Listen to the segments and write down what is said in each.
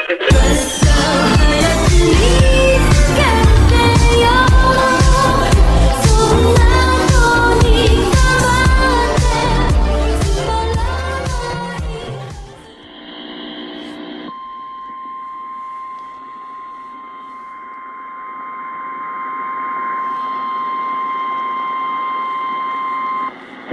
The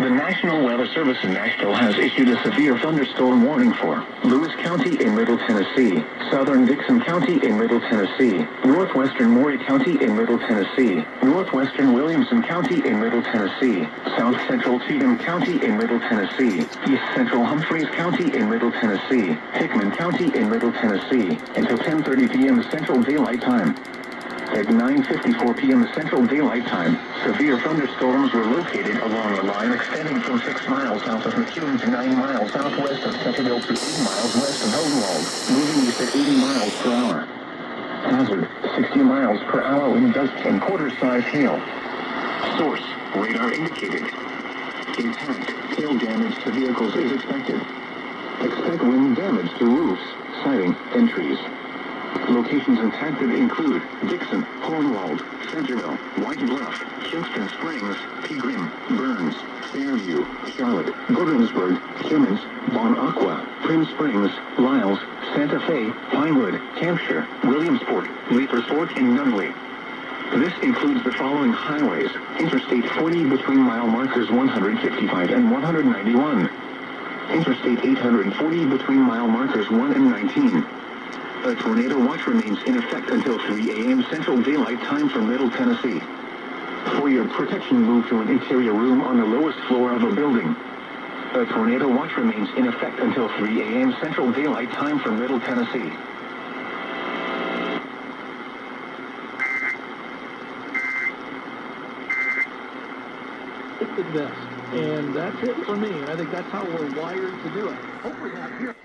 National Weather Service in Nashville has issued a severe thunderstorm warning for Lewis County in Middle Tennessee, southern Dixon County in Middle Tennessee, northwestern Maury County in Middle Tennessee, northwestern Williamson County in Middle Tennessee, south central Cheatham County in Middle Tennessee, east central Humphreys County in Middle Tennessee, Hickman County in Middle Tennessee, until 10:30 p.m. Central Daylight Time. At 9:54 p.m. Central Daylight Time, severe thunderstorms were located along a line extending from 6 miles south of McEwen to 9 miles southwest of Centerville to 8 miles west of Hohenwald, moving east at 80 miles per hour. Hazard, 60 miles per hour wind gusts and quarter-size hail. Source, radar indicated. Impact, hail damage to vehicles is expected. Expect wind damage to roofs, siding, and trees. Locations impacted include Dixon, Hohenwald, Centerville, White Bluff, Kingston Springs, Pegram, Burns, Fairview, Charlotte, Gordonsburg, Timmins, Bon Aqua, Prim Springs, Lyles, Santa Fe, Pinewood, Hampshire, Williamsport, Leapersport, and Nunley. This includes the following highways: Interstate 40 between mile markers 155 and 191. Interstate 840 between mile markers 1 and 19. A tornado watch remains in effect until 3 a.m. Central Daylight Time for Middle Tennessee. For your protection, move to an interior room on the lowest floor of a building. A tornado watch remains in effect until 3 a.m. Central Daylight Time for Middle Tennessee. It's the best. And that's it for me. And I think that's how we're wired to do it. Hopefully not here.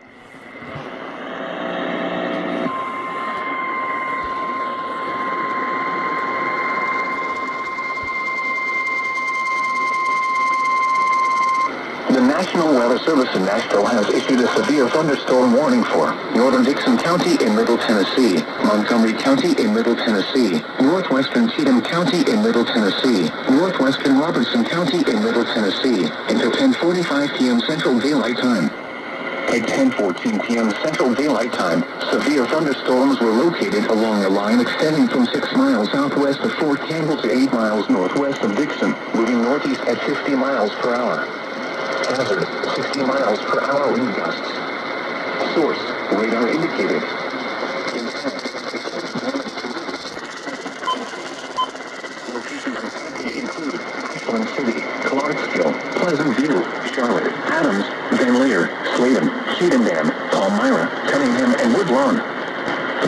The National Weather Service in Nashville has issued a severe thunderstorm warning for northern Dixon County in Middle Tennessee, Montgomery County in Middle Tennessee, northwestern Cheatham County in Middle Tennessee, northwestern Robertson County in Middle Tennessee, until 10:45 p.m. Central Daylight Time. At 10:14 p.m. Central Daylight Time, severe thunderstorms were located along a line extending from 6 miles southwest of Fort Campbell to 8 miles northwest of Dixon, moving northeast at 50 miles per hour. Hazard, 60 miles per hour wind gusts. Source, radar indicated. Locations include Ashland City, Clarksville, Pleasant View, Charlotte, Adams, Van Leer, Sladen, Cheatham, Palmyra, Cunningham, and Woodlawn.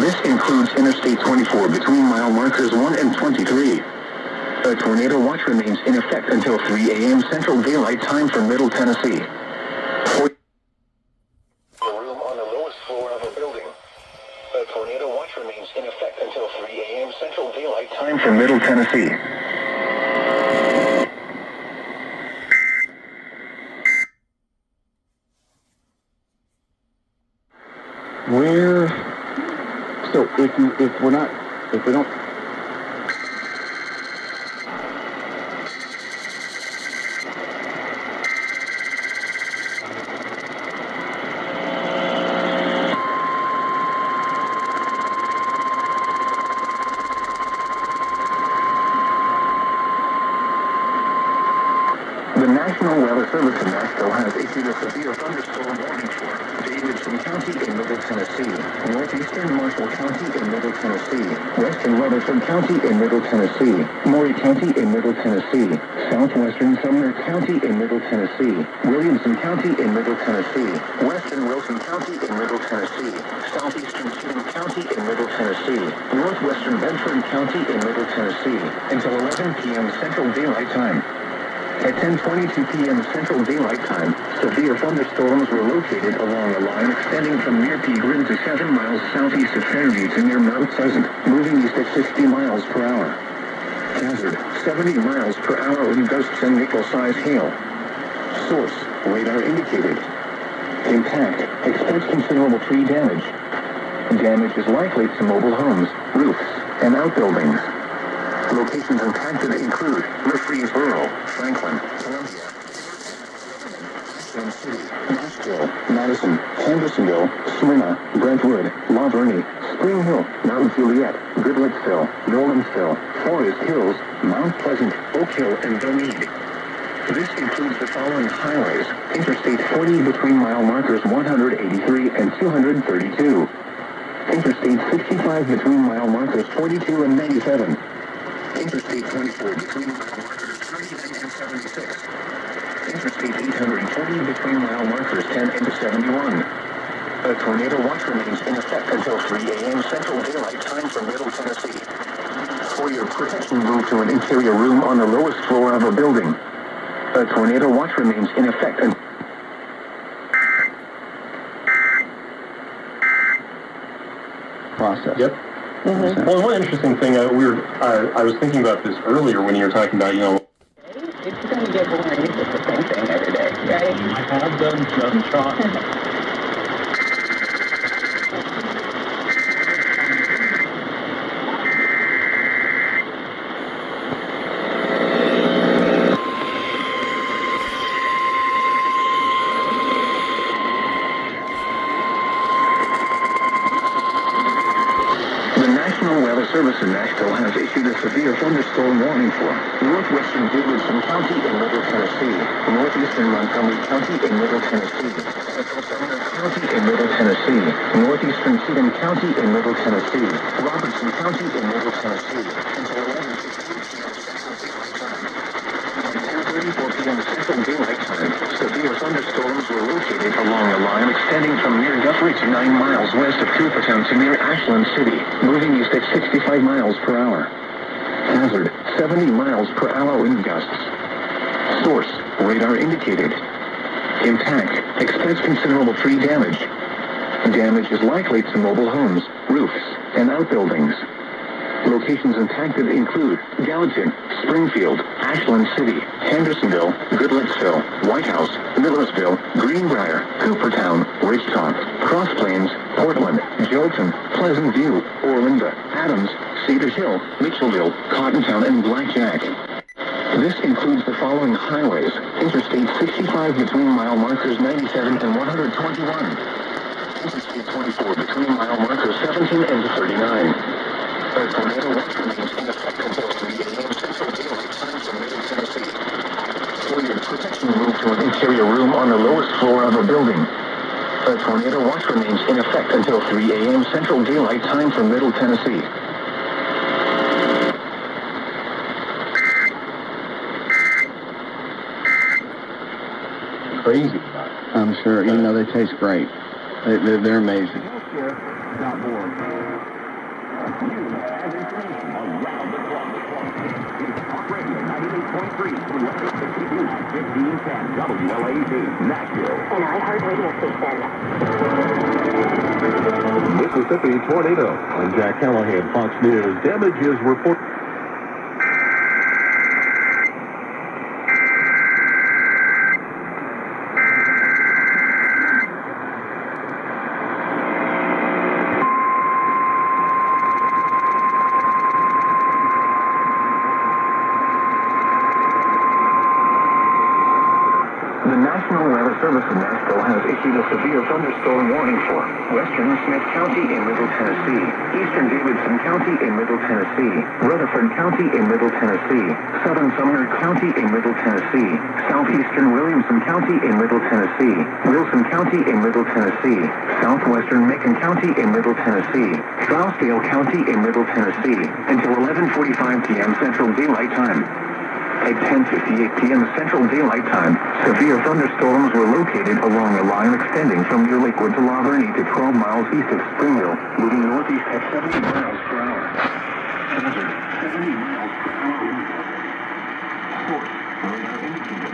This includes Interstate 24 between mile markers 1 and 23. A tornado watch remains in effect until 3 a.m. Central Daylight Time for Middle Tennessee. For a room on the lowest floor of a building. A tornado watch remains in effect until 3 a.m. Central Daylight Time for Middle Tennessee. So if we don't. The National Weather Service in Nashville has issued a severe thunderstorm warning for Davidson County in Middle Tennessee, northeastern Marshall County in Middle Tennessee, western Rutherford County in Middle Tennessee, Maury County in Middle Tennessee, southwestern Sumner County in Middle Tennessee, Williamson County in Middle Tennessee, western Wilson County in Middle Tennessee, southeastern Cheatham County in Middle Tennessee, northwestern Bedford County in Middle Tennessee, until 11 p.m. Central Daylight Time. At 10:22 p.m. Central Daylight Time, severe thunderstorms were located along a line extending from near Pegram to 7 miles southeast of Fairview to near Mount Pleasant, moving east at 60 miles per hour. Hazard, 70 miles per hour wind gusts and nickel-size hail. Source, radar indicated. Impact, expect considerable tree damage. Damage is likely to mobile homes, roofs, and outbuildings. Locations impacted include Murfreesboro, Franklin, Columbia, Ashland City, Nashville, Madison, Hendersonville, Smyrna, Brentwood, La Verne, Spring Hill, Mount Juliet, Goodlettsville, Nolensville, Forest Hills, Mount Pleasant, Oak Hill, and Dunedin. This includes the following highways: Interstate 40 between mile markers 183 and 232. Interstate 65 between mile markers 42 and 97. Interstate 24 between mile markers 39 and 76. Interstate 840 between mile markers 10 and 71. A tornado watch remains in effect until 3 a.m. Central Daylight Time for Middle Tennessee. For your protection, move to an interior room on the lowest floor of a building. A tornado watch remains in effect until process. Yep. Mm-hmm. Well, one interesting thing, I was thinking about this earlier when you were talking about, It's going to get boring. It's just the same thing every day, right? I have done just shot. The National Weather Service in Nashville has issued a severe thunderstorm warning for Northwestern Davidson County in Middle Tennessee, Northeastern Montgomery County in Middle Tennessee, Central Sumner County in Middle Tennessee, Northeastern Cheatham County in Middle Tennessee, Robertson County in Middle Tennessee, until 10:34 p.m. Central Daylight Time. Severe thunderstorms were located along a line extending from near Guthrie to 9 miles west of Coopertown to near Ashland City, moving east at 65 miles per hour. Hazard, 70 miles per hour wind gusts. Source, radar indicated. Impact, expects considerable tree damage. Damage is likely to mobile homes, roofs, and outbuildings. Locations impacted include Gallatin, Springfield, Ashland City, Hendersonville, Goodlettsville, White House, Millersville, Greenbrier, Coopertown, Ridgetop, Cross Plains, Portland, Jolton, Pleasant View, Orlinda, Adams, Cedars Hill, Mitchellville, Cottontown, and Blackjack. This includes the following highways: Interstate 65 between mile markers 97 and 121. Interstate 24 between mile markers 17 and 39. A tornado watch remains in effect until 3 a.m. Central Daylight Time for Middle Tennessee. For your protection, move to an interior room on the lowest floor of a building. A tornado watch remains in effect until 3 a.m. Central Daylight Time for Middle Tennessee. crazy. I'm sure. You know, they taste great. They're amazing. Healthcare.org. News and information around the clock. It's Talk Radio 98.3, 1510 WLAC, Nashville. An iHeart radio station. Mississippi tornado. I'm Jack Callahan, Fox News. Damage is reported. The National Weather Service in Nashville has issued a severe thunderstorm warning for Western Smith County in Middle Tennessee, Eastern Davidson County in Middle Tennessee, Rutherford County in Middle Tennessee, Southern Sumner County in Middle Tennessee, Southeastern Williamson County in Middle Tennessee, Wilson County in Middle Tennessee, Southwestern Macon County in Middle Tennessee, Trousdale County in Middle Tennessee, until 11:45 p.m. Central Daylight Time. At 10:58 p.m. Central Daylight Time, severe thunderstorms were located along a line extending from near Lakewood to La Verne to 12 miles east of Springville, moving northeast at 70 miles per hour. Hazard, 70 miles per hour wind gusts. Source, radar indicated.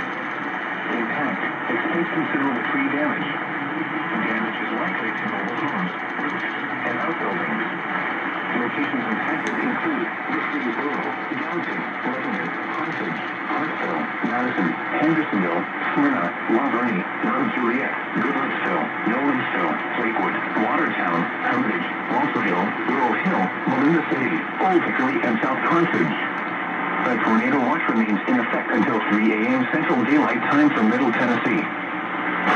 Impact, expects considerable tree damage. Damage is likely to mobile homes, roofs, and outbuildings. Locations impacted include Murfreesboro, Gallatin, Lebanon, Carthage, Hartsville, Madison, Hendersonville, Smyrna, La Verne, Mount Juliet, Goodlettsville, Nolensville, Lakewood, Watertown, Hermitage, Hill, Laurel Hill, Molina City, Old Hickory, and South Carthage. A tornado watch remains in effect until 3 a.m. Central Daylight Time for Middle Tennessee.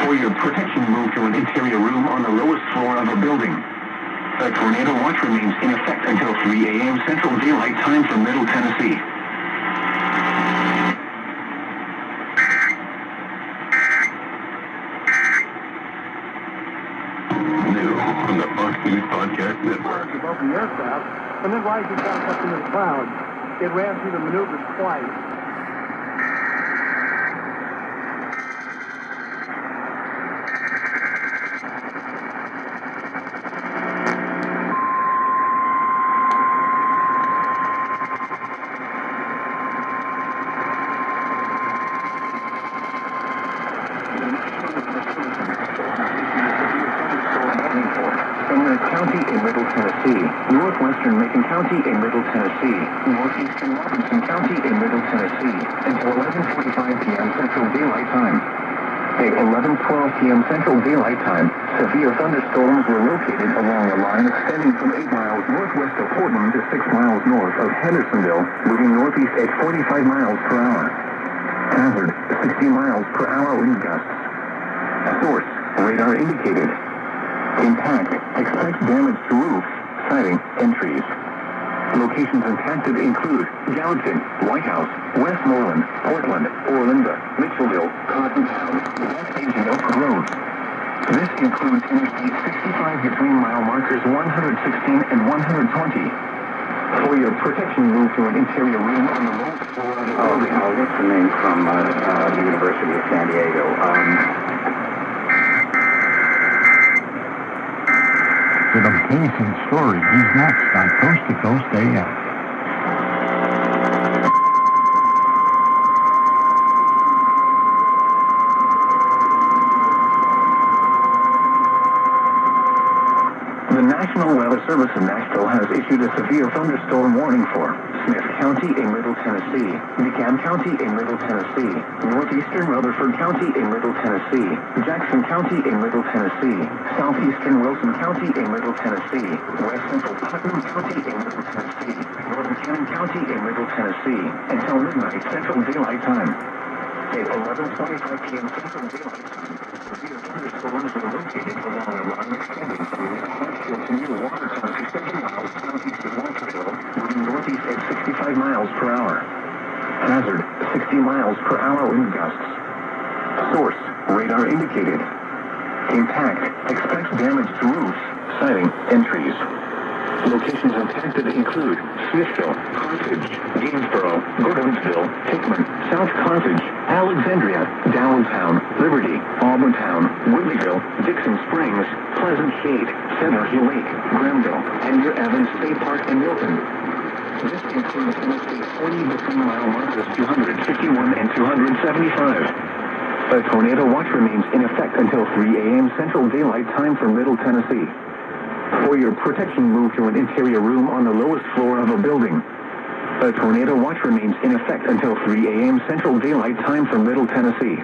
For your protection, move to an interior room on the lowest floor of a building. A tornado watch remains in effect until 3 a.m. Central Daylight Time for Middle Tennessee. New on the Fox News Podcast Network. Above the aircraft, and then rising back up into the clouds. It ran through the maneuvers twice. County in Middle Tennessee, Northwestern Macon County in Middle Tennessee, Northeastern Robinson County in Middle Tennessee, until 11:45 p.m. Central Daylight Time. At 11:12 p.m. Central Daylight Time, severe thunderstorms were located along a line extending from 8 miles northwest of Portland to 6 miles north of Hendersonville, moving northeast at 45 miles per hour. Hazard, 60 miles per hour wind gusts. Source, radar indicated. Impact, expect damage to roofs, siding, and trees. Locations impacted include Gallatin, White House, Westmoreland, Portland, Orlinda, Mitchellville, Cottontown, West Edge, and Oak Groves. This includes Interstate 65 between mile markers 116 and 120. For your protection, move to an interior room on the lowest floor of the building. What's the name from the University of San Diego? For the case and story, he's next on Coast to Coast AM. The National Weather Service in Nashville has issued a severe thunderstorm warning for Smith County in Middle Tennessee, DeKalb County in Middle Tennessee, Northeastern Rutherford County in Middle Tennessee, Jackson County in Middle Tennessee, Southeastern Wilson County in Middle Tennessee, West Central Putnam County in Middle Tennessee, Northern Cannon County in Middle Tennessee, until midnight Central Daylight Time. At 11:25 p.m. Central Daylight Time, severe thunderstorms were located along a line extending from Nashville to near Watertown to 7 miles southeast of Montreal, moving northeast at 65 miles per hour. Hazard, 60 miles per hour wind gusts. Source, radar indicated. Impact, expect damage to roofs, siding, and trees. Locations impacted include Smithville, Carthage, Gainsboro, Gordonsville, Hickman, South Carthage, Alexandria, Downtown, Liberty, Auburntown, Whitleyville, Dixon Springs, Pleasant Shade, Center Hill Lake, Granville, Edgar Evans State Park, and Milton. This includes Interstate 40 between mile markers 251 and 275. A tornado watch remains in effect until 3 a.m. Central Daylight Time for Middle Tennessee. For your protection, move to an interior room on the lowest floor of a building. A tornado watch remains in effect until 3 a.m. Central Daylight Time for Middle Tennessee.